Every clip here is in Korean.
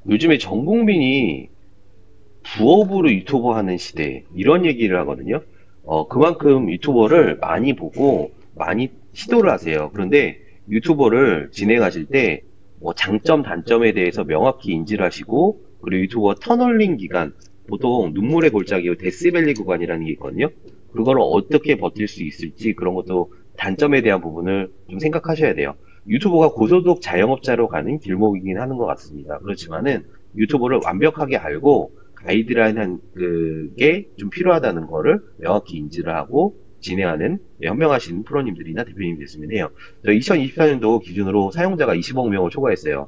요즘에 전 국민이 부업으로 유튜버 하는 시대, 이런 얘기를 하거든요. 그만큼 유튜버를 많이 보고 많이 시도를 하세요. 그런데 유튜버를 진행하실 때 뭐 장점, 단점에 대해서 명확히 인지를 하시고, 그리고 유튜버 터널링 기간, 보통 눈물의 골짜기, 데스밸리 구간이라는 게 있거든요. 그거를 어떻게 버틸 수 있을지, 그런 것도 단점에 대한 부분을 좀 생각하셔야 돼요. 유튜버가 고소득 자영업자로 가는 길목이긴 하는 것 같습니다. 그렇지만은 유튜버를 완벽하게 알고 가이드라인 한 그게 좀 필요하다는 거를 명확히 인지를 하고 진행하는 현명하신 프로님들이나 대표님이 됐으면 해요. 저 2024년도 기준으로 사용자가 20억 명을 초과했어요.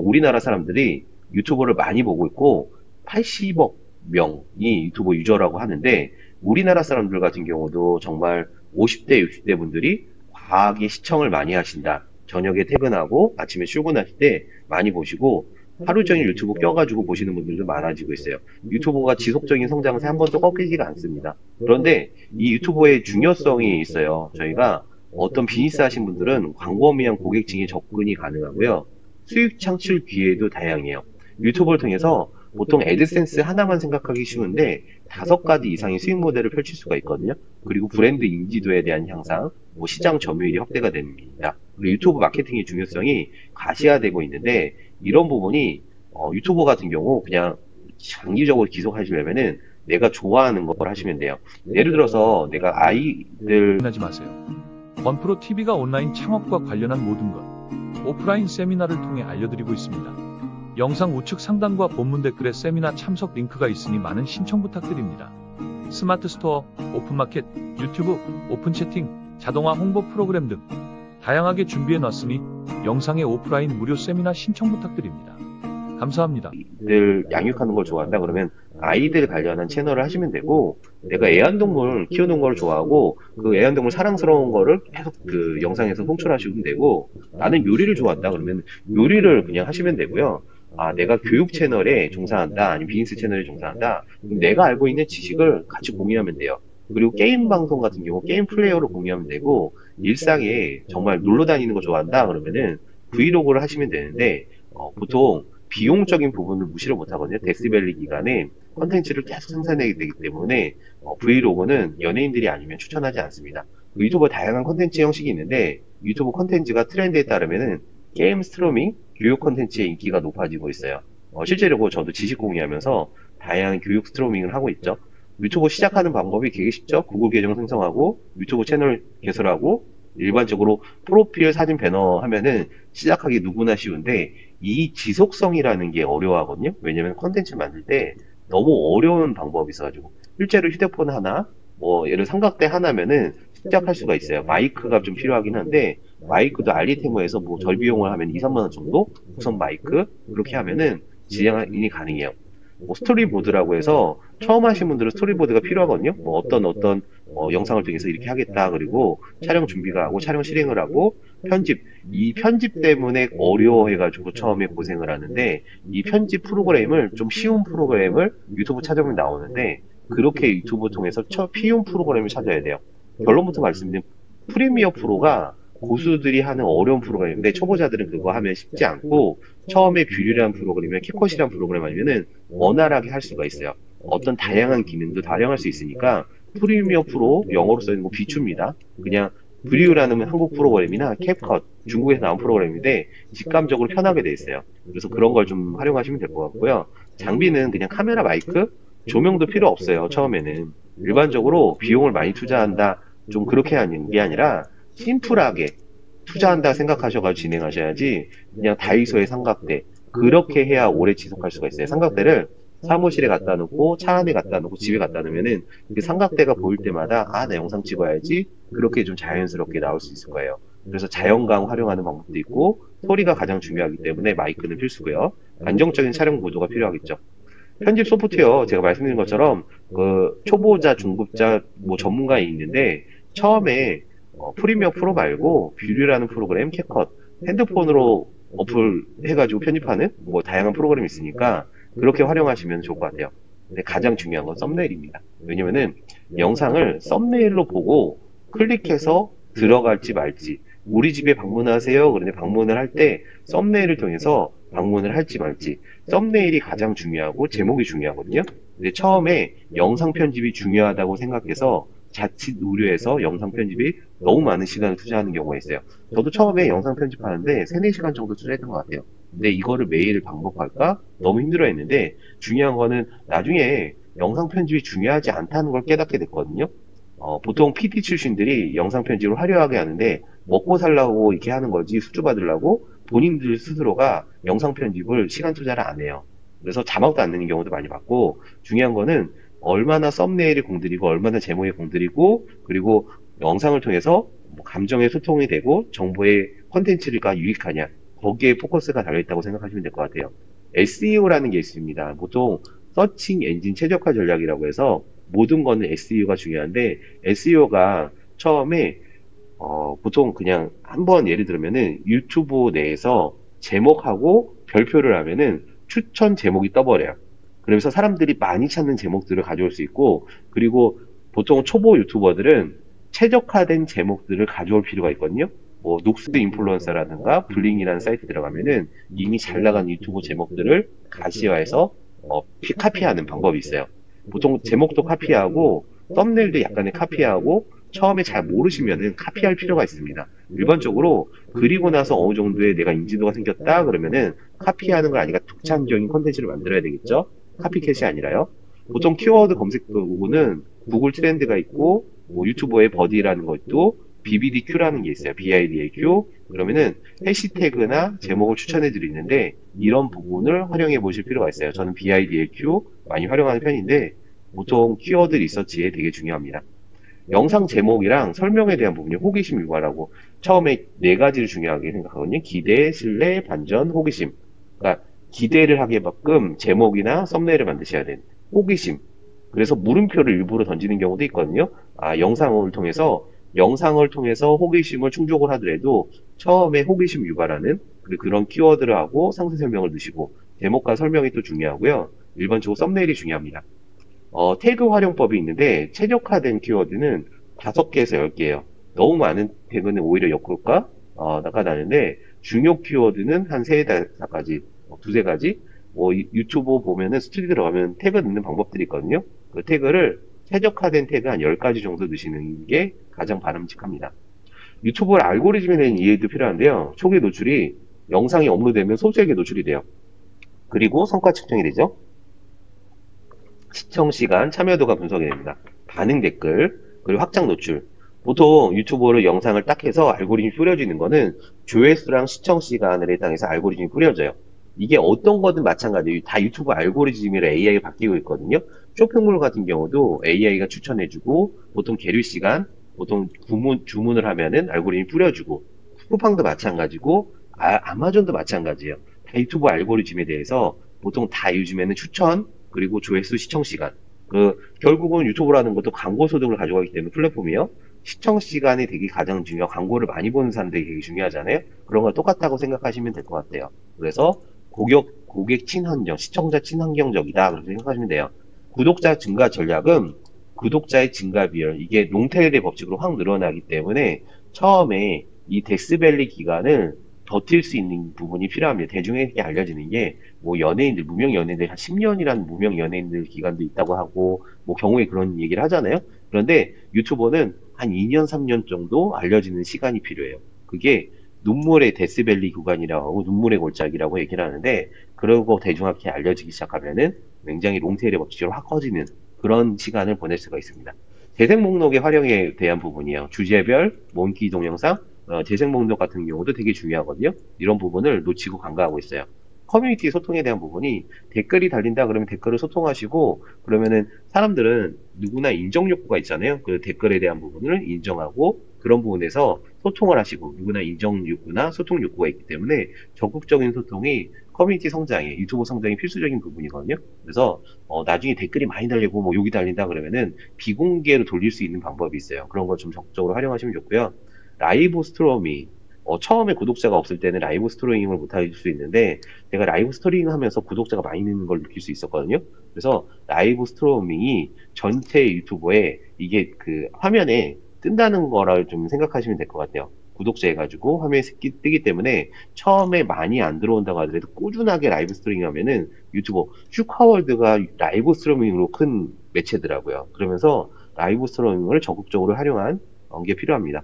우리나라 사람들이 유튜버를 많이 보고 있고 80억 명이 유튜버 유저라고 하는데, 우리나라 사람들 같은 경우도 정말 50대, 60대 분들이 과하게 시청을 많이 하신다. 저녁에 퇴근하고 아침에 출근하실 때 많이 보시고 하루 종일 유튜브 껴가지고 보시는 분들도 많아지고 있어요. 유튜브가 지속적인 성장세 한 번도 꺾이지가 않습니다. 그런데 이 유튜브의 중요성이 있어요. 저희가 어떤 비즈니스 하신 분들은 광범위한 고객층에 접근이 가능하고요. 수익 창출 기회도 다양해요. 유튜브를 통해서 보통 애드센스 하나만 생각하기 쉬운데 5가지 이상의 수익 모델을 펼칠 수가 있거든요. 그리고 브랜드 인지도에 대한 향상, 뭐 시장 점유율이 확대가 됩니다. 그리고 유튜브 마케팅의 중요성이 가시화되고 있는데, 이런 부분이 유튜버 같은 경우 그냥 장기적으로 지속하시려면은 내가 좋아하는 걸 하시면 돼요. 예를 들어서 내가 아이들 하지 마세요. 건프로 TV가 온라인 창업과 관련한 모든 것, 오프라인 세미나를 통해 알려드리고 있습니다. 영상 우측 상단과 본문 댓글에 세미나 참석 링크가 있으니 많은 신청 부탁드립니다. 스마트 스토어, 오픈마켓, 유튜브, 오픈 채팅, 자동화 홍보 프로그램 등 다양하게 준비해 놨으니 영상의 오프라인 무료 세미나 신청 부탁드립니다. 감사합니다. 양육하는 걸 좋아한다 그러면 아이들 관련한 채널을 하시면 되고, 내가 애완동물 키우는 걸 좋아하고 그 애완동물 사랑스러운 거를 계속 그 영상에서 송출하시면 되고, 나는 요리를 좋아한다 그러면 요리를 그냥 하시면 되고요. 내가 교육 채널에 종사한다, 아니면 비즈니스 채널에 종사한다, 그럼 내가 알고 있는 지식을 같이 공유하면 돼요. 그리고 게임 방송 같은 경우 게임 플레이어로 공유하면 되고, 일상에 정말 놀러 다니는 거 좋아한다 그러면은 브이로그를 하시면 되는데, 보통 비용적인 부분을 무시를 못하거든요. 데스밸리 기간에 컨텐츠를 계속 생산해야 되기 때문에 브이로그는 연예인들이 아니면 추천하지 않습니다. 유튜브 다양한 컨텐츠 형식이 있는데, 유튜브 컨텐츠가 트렌드에 따르면은 게임 스트리밍, 교육 컨텐츠의 인기가 높아지고 있어요. 실제로 저도 지식 공유하면서 다양한 교육 스트리밍을 하고 있죠. 유튜브 시작하는 방법이 되게 쉽죠. 구글 계정 생성하고 유튜브 채널 개설하고 일반적으로 프로필 사진 배너 하면은 시작하기 누구나 쉬운데, 이 지속성이라는 게 어려워하거든요. 왜냐면 컨텐츠 만들 때 너무 어려운 방법이 있어가지고, 실제로 휴대폰 하나, 뭐 예를 삼각대 하나면은 시작할 수가 있어요. 마이크가 좀 필요하긴 한데, 마이크도 알리테모에서 뭐 절비용을 하면 2, 3만 원 정도? 우선 마이크 그렇게 하면은 진행이 가능해요. 뭐 스토리보드라고 해서 처음 하신 분들은 스토리보드가 필요하거든요. 뭐 어떤 영상을 통해서 이렇게 하겠다, 그리고 촬영 준비가 하고 촬영 실행을 하고 편집, 이 편집 때문에 어려워해가지고 처음에 고생을 하는데, 이 편집 프로그램을 좀 쉬운 프로그램을 유튜브 찾아보면 나오는데, 그렇게 유튜브 통해서 쉬운 프로그램을 찾아야 돼요. 결론부터 말씀드리면 프리미어 프로가 고수들이 하는 어려운 프로그램인데, 초보자들은 그거 하면 쉽지 않고, 처음에 뷰리라는 프로그램이면 캡컷이라는 프로그램 아니면은 원활하게 할 수가 있어요. 어떤 다양한 기능도 다양할 수 있으니까 프리미어 프로, 영어로 써있는 거 비추입니다. 그냥 뷰리라는 한국 프로그램이나 캡컷, 중국에서 나온 프로그램인데 직감적으로 편하게 돼 있어요. 그래서 그런 걸 좀 활용하시면 될 것 같고요. 장비는 그냥 카메라, 마이크, 조명도 필요 없어요. 처음에는 일반적으로 비용을 많이 투자한다, 좀 그렇게 하는 게 아니라 심플하게 투자한다 생각하셔가지고 진행하셔야지, 그냥 다이소의 삼각대 그렇게 해야 오래 지속할 수가 있어요. 삼각대를 사무실에 갖다 놓고 차 안에 갖다 놓고 집에 갖다 놓으면은 그 삼각대가 보일 때마다 나 영상 찍어야지, 그렇게 좀 자연스럽게 나올 수 있을 거예요. 그래서 자연광 활용하는 방법도 있고, 소리가 가장 중요하기 때문에 마이크는 필수고요. 안정적인 촬영 구도가 필요하겠죠. 편집 소프트웨어 제가 말씀드린 것처럼 그 초보자, 중급자, 뭐 전문가에 있는데, 처음에 프리미어 프로 말고 뷰리라는 프로그램, 캡컷, 핸드폰으로 어플 해가지고 편집하는 뭐 다양한 프로그램이 있으니까 그렇게 활용하시면 좋을 것 같아요. 근데 가장 중요한 건 썸네일입니다. 왜냐면은 영상을 썸네일로 보고 클릭해서 들어갈지 말지, 우리 집에 방문하세요 그런데 방문을 할 때 썸네일을 통해서 방문을 할지 말지. 썸네일이 가장 중요하고 제목이 중요하거든요. 근데 처음에 영상 편집이 중요하다고 생각해서 자칫 우려해서 영상 편집이 너무 많은 시간을 투자하는 경우가 있어요. 저도 처음에 영상 편집하는데 3, 4시간 정도 투자했던 것 같아요. 근데 이거를 매일 반복할까? 너무 힘들어 했는데 중요한 거는 나중에 영상 편집이 중요하지 않다는 걸 깨닫게 됐거든요. 보통 PD 출신들이 영상 편집을 화려하게 하는데 먹고 살라고 이렇게 하는 거지 수주 받으려고 본인들 스스로가 영상 편집을 시간 투자를 안 해요. 그래서 자막도 안 내는 경우도 많이 봤고 중요한 거는 얼마나 썸네일에 공들이고 얼마나 제목에 공들이고 그리고 영상을 통해서 뭐 감정의 소통이 되고 정보의 컨텐츠가 유익하냐 거기에 포커스가 달려있다고 생각하시면 될 것 같아요. SEO라는 게 있습니다. 보통 서칭 엔진 최적화 전략이라고 해서 모든 거는 SEO가 중요한데 SEO가 처음에 보통 그냥 한번 예를 들면은 유튜브 내에서 제목하고 별표를 하면은 추천 제목이 떠버려요. 그러면서 사람들이 많이 찾는 제목들을 가져올 수 있고 그리고 보통 초보 유튜버들은 최적화된 제목들을 가져올 필요가 있거든요. 뭐 녹스 인플루언서라든가 블링이라는 사이트 들어가면은 이미 잘 나간 유튜브 제목들을 가시화해서 카피하는 방법이 있어요. 보통 제목도 카피하고 썸네일도 약간의 카피하고 처음에 잘 모르시면은 카피할 필요가 있습니다. 일반적으로 그리고 나서 어느 정도의 내가 인지도가 생겼다 그러면은 카피하는 걸 아니라 독창적인 콘텐츠를 만들어야 되겠죠. 카피캣이 아니라요. 보통 키워드 검색 도구는 구글 트렌드가 있고 뭐 유튜버의 버디라는 것도 BBDQ라는 게 있어요. BIDAQ. 그러면은 해시태그나 제목을 추천해 드리는데 이런 부분을 활용해 보실 필요가 있어요. 저는 BIDAQ 많이 활용하는 편인데 보통 키워드 리서치에 되게 중요합니다. 영상 제목이랑 설명에 대한 부분이 호기심 유발하고 처음에 4가지를 중요하게 생각하거든요. 기대, 신뢰, 반전, 호기심. 그러니까 기대를 하게끔 제목이나 썸네일을 만드셔야 되는 호기심. 그래서 물음표를 일부러 던지는 경우도 있거든요. 영상을 통해서 호기심을 충족을 하더라도 처음에 호기심 유발하는 그런 키워드를 하고 상세 설명을 넣으시고 제목과 설명이 또 중요하고요. 일반적으로 썸네일이 중요합니다. 태그 활용법이 있는데 최적화된 키워드는 5개에서 10개예요. 너무 많은 태그는 오히려 역효과 나타나는데 중요 키워드는 한 3-4가지, 2-3가지 유튜브 보면은 스튜디오 들어가면 태그 넣는 방법들이 있거든요. 그 태그를 최적화된 태그 한 10가지 정도 넣으시는 게 가장 바람직합니다. 유튜브 알고리즘에 대한 이해도 필요한데요. 초기 노출이 영상이 업로드되면 소수에게 노출이 돼요. 그리고 성과 측정이 되죠. 시청 시간, 참여도가 분석이 됩니다. 반응 댓글, 그리고 확장 노출. 보통 유튜브로 영상을 딱 해서 알고리즘이 뿌려지는 거는 조회수랑 시청 시간을 해당해서 알고리즘이 뿌려져요. 이게 어떤 거든 마찬가지예요. 다 유튜브 알고리즘이라 AI가 바뀌고 있거든요. 쇼핑몰 같은 경우도 AI가 추천해주고 보통 계류 시간, 보통 주문을 하면은 알고리즘이 뿌려주고 쿠팡도 마찬가지고 아마존도 마찬가지예요. 다 유튜브 알고리즘에 대해서 보통 다 요즘에는 추천 그리고 조회수 시청 시간 결국은 유튜브라는 것도 광고 소득을 가져가기 때문에 플랫폼이요. 시청 시간이 되게 가장 중요하고 광고를 많이 보는 사람들이 되게 중요하잖아요. 그런 거 똑같다고 생각하시면 될 것 같아요. 그래서 고객 친환경, 시청자 친환경적이다 그렇게 생각하시면 돼요. 구독자 증가 전략은 구독자의 증가 비율 이게 롱테일의 법칙으로 확 늘어나기 때문에 처음에 이 데스밸리 기간을 버틸 수 있는 부분이 필요합니다. 대중에게 알려지는 게 뭐 연예인들 무명 연예인들 한 10년이라는 무명 연예인들 기간도 있다고 하고 뭐 경우에 그런 얘기를 하잖아요. 그런데 유튜버는 한 2년 3년 정도 알려지는 시간이 필요해요. 그게 눈물의 데스밸리 구간이라고 하고 눈물의 골짜기라고 얘기를 하는데 그러고 대중한테 알려지기 시작하면은 굉장히 롱테일의 법칙으로 확 커지는 그런 시간을 보낼 수가 있습니다. 재생 목록의 활용에 대한 부분이에요. 주제별, 모음기 동영상, 재생 목록 같은 경우도 되게 중요하거든요. 이런 부분을 놓치고 간과하고 있어요. 커뮤니티 소통에 대한 부분이 댓글이 달린다 그러면 댓글을 소통하시고 그러면은 사람들은 누구나 인정 욕구가 있잖아요. 그 댓글에 대한 부분을 인정하고 그런 부분에서 소통을 하시고 누구나 인정 욕구나 소통 욕구가 있기 때문에 적극적인 소통이 커뮤니티 성장에 유튜브 성장이 필수적인 부분이거든요. 그래서 나중에 댓글이 많이 달리고 뭐 욕이 달린다 그러면은 비공개로 돌릴 수 있는 방법이 있어요. 그런 거 좀 적극적으로 활용하시면 좋고요. 라이브 스트리밍 처음에 구독자가 없을 때는 라이브 스트리밍을 못할 수 있는데 제가 라이브 스트리밍 하면서 구독자가 많이 느는 걸 느낄 수 있었거든요. 그래서 라이브 스트리밍이 전체 유튜버에 이게 그 화면에 뜬다는 거를 좀 생각하시면 될 것 같아요. 구독자 해가지고 화면에 뜨기 때문에 처음에 많이 안 들어온다고 하더라도 꾸준하게 라이브 스트리밍 하면은 유튜버 슈카월드가 라이브 스트리밍으로 큰 매체더라고요. 그러면서 라이브 스트리밍을 적극적으로 활용한 게 필요합니다.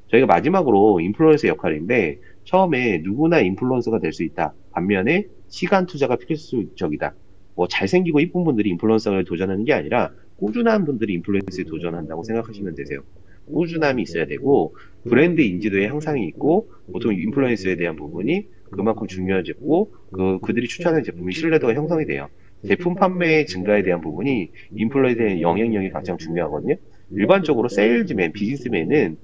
저희가 마지막으로 인플루언서 역할인데 처음에 누구나 인플루언서가 될 수 있다. 반면에 시간 투자가 필수적이다. 뭐 잘생기고 이쁜 분들이 인플루언서를 도전하는 게 아니라 꾸준한 분들이 인플루언서에 도전한다고 생각하시면 되세요. 꾸준함이 있어야 되고 브랜드 인지도의 향상이 있고 보통 인플루언서에 대한 부분이 그만큼 중요해졌고 그들이 추천하는 제품이 신뢰도가 형성이 돼요. 제품 판매 증가에 대한 부분이 인플루언서에 대한 영향력이 가장 중요하거든요. 일반적으로 세일즈맨, 비즈니스맨은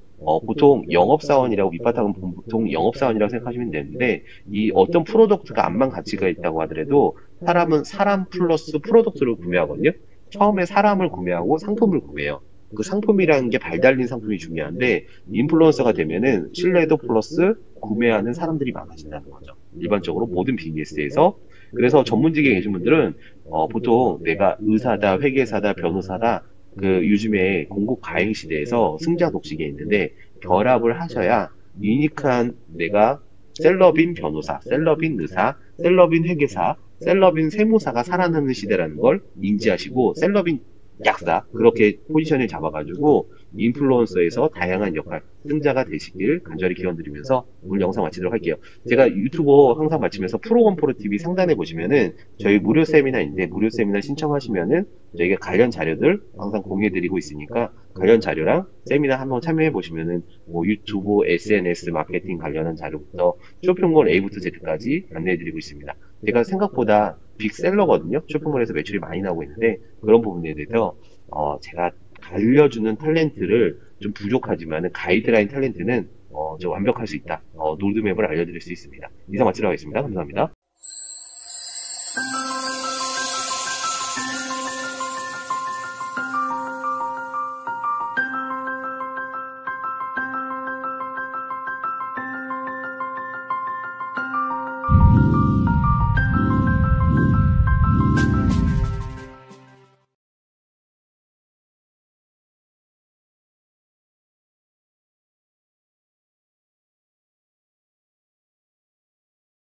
보통 영업사원이라고 밑바탕은 보통 영업사원이라고 생각하시면 되는데 이 어떤 프로덕트가 암만 가치가 있다고 하더라도 사람은 사람 플러스 프로덕트를 구매하거든요. 처음에 사람을 구매하고 상품을 구매해요. 그 상품이라는 게 발달린 상품이 중요한데 인플루언서가 되면은 신뢰도 플러스 구매하는 사람들이 많아진다는 거죠. 일반적으로 모든 비즈니스에서. 그래서 전문직에 계신 분들은 보통 내가 의사다, 회계사다, 변호사다 요즘에 공급 과잉 시대에서 승자 독식에 있는데 결합을 하셔야 유니크한 내가 셀럽인 변호사, 셀럽인 의사, 셀럽인 회계사, 셀럽인 세무사가 살아남는 시대라는 걸 인지하시고 셀럽인 약사 그렇게 포지션을 잡아가지고 인플루언서에서 다양한 역할 승자가 되시길 간절히 기원드리면서 오늘 영상 마치도록 할게요. 제가 유튜버 항상 마치면서 프로건프로 TV 상단에 보시면은 저희 무료 세미나인데 무료 세미나 신청하시면은 저희가 관련 자료들 항상 공유해드리고 있으니까 관련 자료랑 세미나 한번 참여해 보시면은 뭐 유튜브, SNS 마케팅 관련한 자료부터 쇼핑몰 A부터 Z까지 안내해드리고 있습니다. 제가 생각보다 빅셀러거든요. 쇼핑몰에서 매출이 많이 나오고 있는데 그런 부분에 대해서 제가 알려주는 탤런트를 좀 부족하지만 가이드라인 탤런트는 좀 완벽할 수 있다. 로드맵을 알려드릴 수 있습니다. 이상 마치도록 하겠습니다. 감사합니다.